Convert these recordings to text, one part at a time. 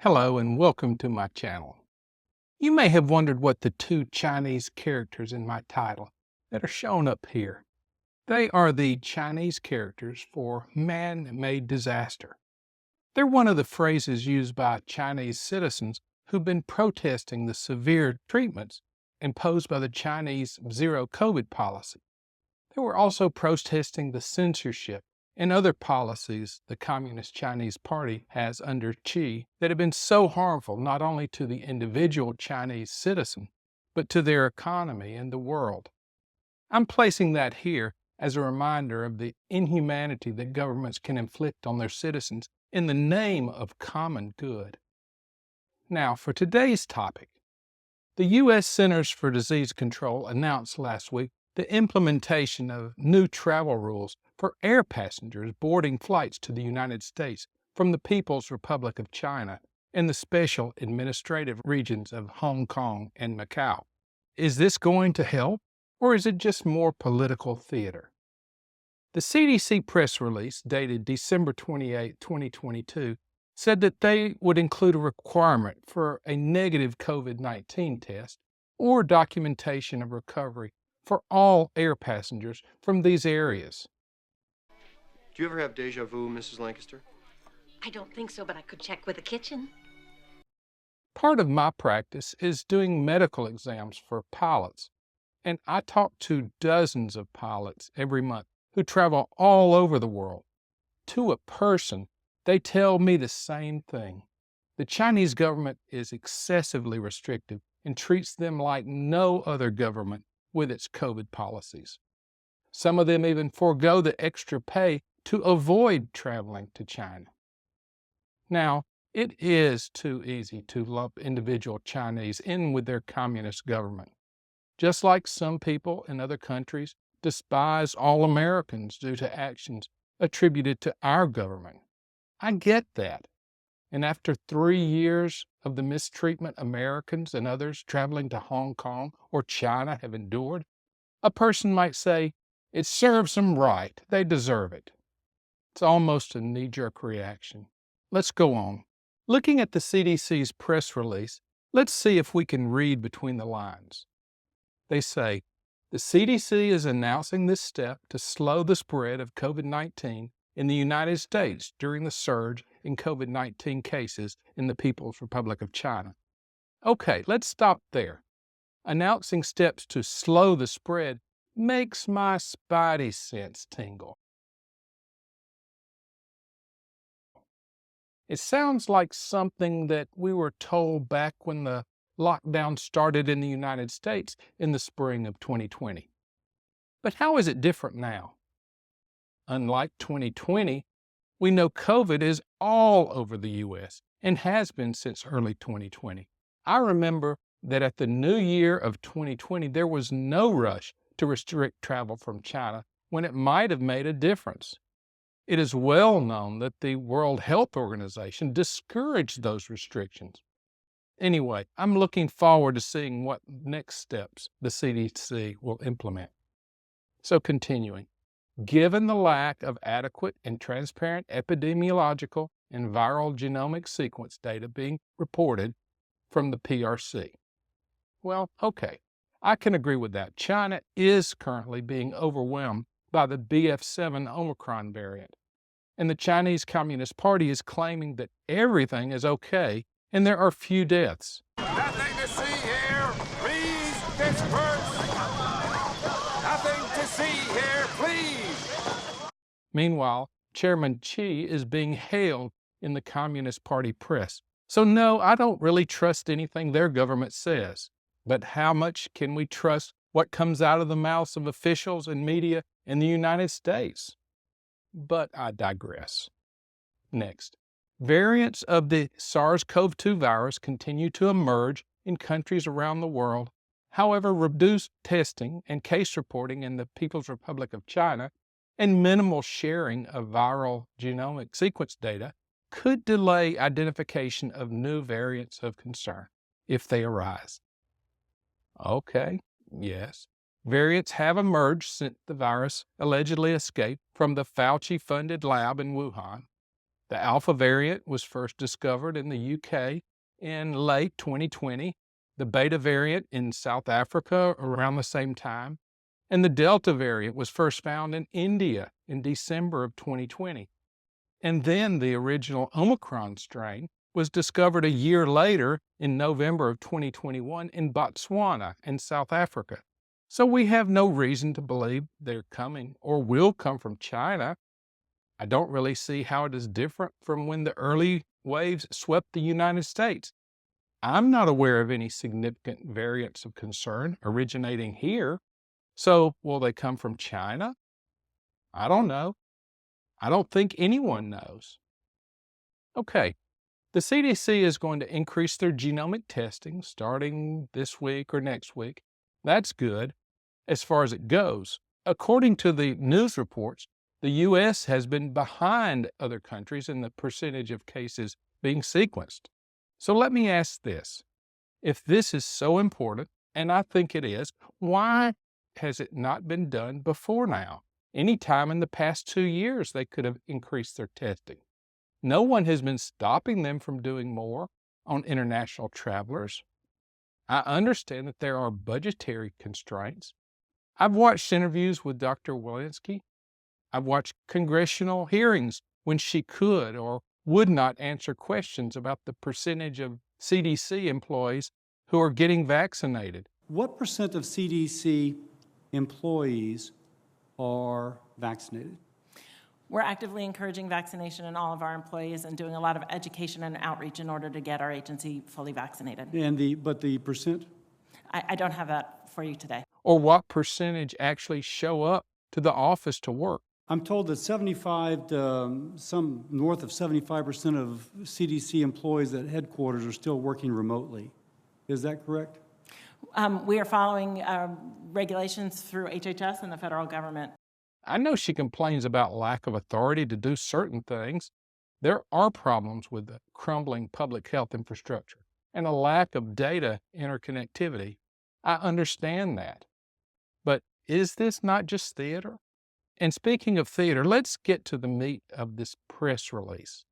Hello and welcome to my channel. You may have wondered what the two Chinese characters in my title that are shown up here. They are the Chinese characters for man-made disaster. They're one of the phrases used by Chinese citizens who've been protesting the severe treatments imposed by the Chinese zero COVID policy. They were also protesting the censorship and other policies the Communist Chinese Party has under Xi that have been so harmful not only to the individual Chinese citizen, but to their economy and the world. I'm placing that here as a reminder of the inhumanity that governments can inflict on their citizens in the name of common good. Now, for today's topic, the U.S. Centers for Disease Control announced last week the implementation of new travel rules for air passengers boarding flights to the United States from the People's Republic of China and the special administrative regions of Hong Kong and Macau. Is this going to help, or is it just more political theater? The CDC press release dated December 28, 2022, said that they would include a requirement for a negative COVID-19 test or documentation of recovery for all air passengers from these areas. Do you ever have deja vu, Mrs. Lancaster? I don't think so, but I could check with the kitchen. Part of my practice is doing medical exams for pilots, and I talk to dozens of pilots every month who travel all over the world. To a person, they tell me the same thing. The Chinese government is excessively restrictive and treats them like no other government with its COVID policies. Some of them even forego the extra pay to avoid traveling to China. Now, it is too easy to lump individual Chinese in with their communist government, just like some people in other countries despise all Americans due to actions attributed to our government. I get that. And after 3 years of the mistreatment Americans and others traveling to Hong Kong or China have endured, a person might say, it serves them right, they deserve it. It's almost a knee-jerk reaction. Let's go on. Looking at the CDC's press release, let's see if we can read between the lines. They say, the CDC is announcing this step to slow the spread of COVID-19 in the United States during the surge in COVID-19 cases in the People's Republic of China. Okay, let's stop there. Announcing steps to slow the spread makes my spidey sense tingle. It sounds like something that we were told back when the lockdown started in the United States in the spring of 2020. But how is it different now? Unlike 2020, we know COVID is all over the U.S. and has been since early 2020. I remember that at the new year of 2020, there was no rush to restrict travel from China when it might have made a difference. It is well known that the World Health Organization discouraged those restrictions. Anyway, I'm looking forward to seeing what next steps the CDC will implement. So continuing. Given the lack of adequate and transparent epidemiological and viral genomic sequence data being reported from the PRC. Well, okay, I can agree with that. China is currently being overwhelmed by the BF7 Omicron variant, and the Chinese Communist Party is claiming that everything is okay and there are few deaths. Nothing to see here. Please disperse. Nothing to see here, please. Meanwhile, Chairman Xi is being hailed in the Communist Party press. So no, I don't really trust anything their government says. But how much can we trust what comes out of the mouths of officials and media in the United States? But I digress. Next, variants of the SARS-CoV-2 virus continue to emerge in countries around the world. However, reduced testing and case reporting in the People's Republic of China and minimal sharing of viral genomic sequence data could delay identification of new variants of concern if they arise. Okay, yes, variants have emerged since the virus allegedly escaped from the Fauci-funded lab in Wuhan. The Alpha variant was first discovered in the UK in late 2020, the Beta variant in South Africa around the same time, and the Delta variant was first found in India in December of 2020. And then the original Omicron strain was discovered a year later in November of 2021 in Botswana and South Africa. So we have no reason to believe they're coming or will come from China. I don't really see how it is different from when the early waves swept the United States. I'm not aware of any significant variants of concern originating here. So will they come from China? I don't know. I don't think anyone knows. Okay, the CDC is going to increase their genomic testing starting this week or next week. That's good as far as it goes. According to the news reports, the U.S. has been behind other countries in the percentage of cases being sequenced. So let me ask this. If this is so important, and I think it is, why has it not been done before now? Any time in the past 2 years, they could have increased their testing. No one has been stopping them from doing more on international travelers. I understand that there are budgetary constraints. I've watched interviews with Dr. Walensky. I've watched congressional hearings when she could or would not answer questions about the percentage of CDC employees who are getting vaccinated. What percent of CDC employees are vaccinated? We're actively encouraging vaccination in all of our employees and doing a lot of education and outreach in order to get our agency fully vaccinated. And but the percent? I don't have that for you today. Or what percentage actually show up to the office to work? I'm told that 75 to some north of 75% of CDC employees at headquarters are still working remotely. Is that correct? We are following regulations through HHS and the federal government. I know she complains about lack of authority to do certain things. There are problems with the crumbling public health infrastructure and a lack of data interconnectivity. I understand that. But is this not just theater? And speaking of theater, let's get to the meat of this press release,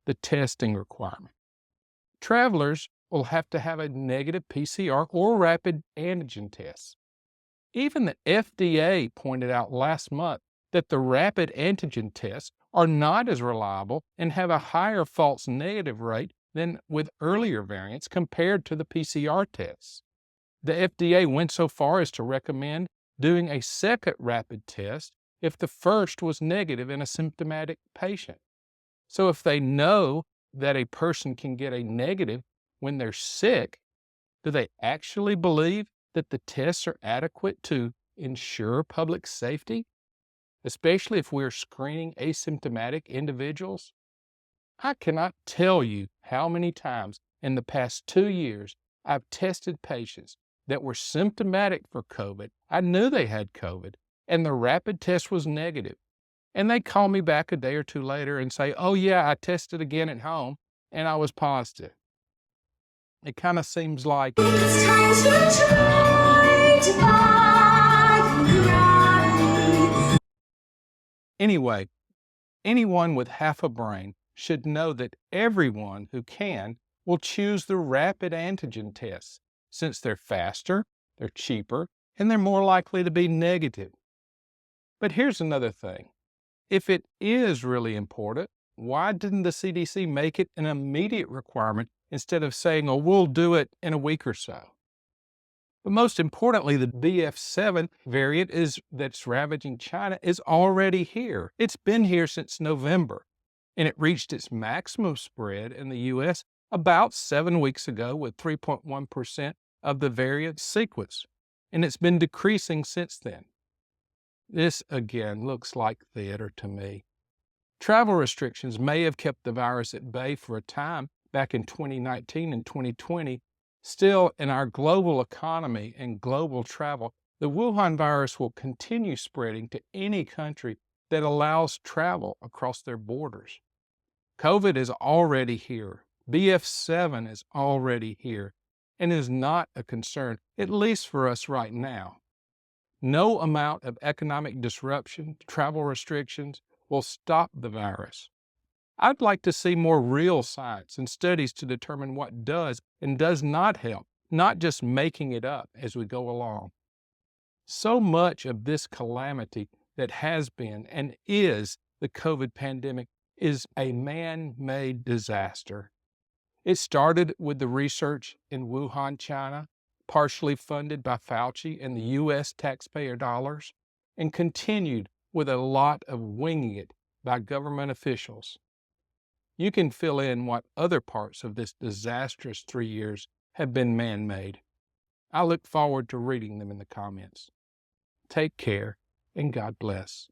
the testing requirement. Travelers will have to have a negative PCR or rapid antigen test. Even the FDA pointed out last month that the rapid antigen tests are not as reliable and have a higher false negative rate than with earlier variants compared to the PCR tests. The FDA went so far as to recommend doing a second rapid test if the first was negative in a symptomatic patient. So if they know that a person can get a negative when they're sick, do they actually believe that the tests are adequate to ensure public safety, especially if we're screening asymptomatic individuals? I cannot tell you how many times in the past 2 years I've tested patients that were symptomatic for COVID. I knew they had COVID, and the rapid test was negative. And they call me back a day or two later and say, oh yeah, I tested again at home, and I was positive. It kind of seems like It's time to try to fight gravity. Anyway, anyone with half a brain should know that everyone who can will choose the rapid antigen tests since they're faster, they're cheaper, and they're more likely to be negative. But here's another thing. If it is really important, why didn't the CDC make it an immediate requirement instead of saying, oh, we'll do it in a week or so? But most importantly, the BF7 variant that's ravaging China is already here. It's been here since November, and it reached its maximum spread in the U.S. about 7 weeks ago with 3.1% of the variant sequenced, and it's been decreasing since then. This, again, looks like theater to me. Travel restrictions may have kept the virus at bay for a time back in 2019 and 2020. Still, in our global economy and global travel, the Wuhan virus will continue spreading to any country that allows travel across their borders. COVID is already here. BF7 is already here and is not a concern, at least for us right now. No amount of economic disruption, travel restrictions will stop the virus. I'd like to see more real science and studies to determine what does and does not help, not just making it up as we go along. So much of this calamity that has been and is the COVID pandemic is a man-made disaster. It started with the research in Wuhan, China, partially funded by Fauci and the U.S. taxpayer dollars, and continued with a lot of winging it by government officials. You can fill in what other parts of this disastrous 3 years have been man-made. I look forward to reading them in the comments. Take care, and God bless.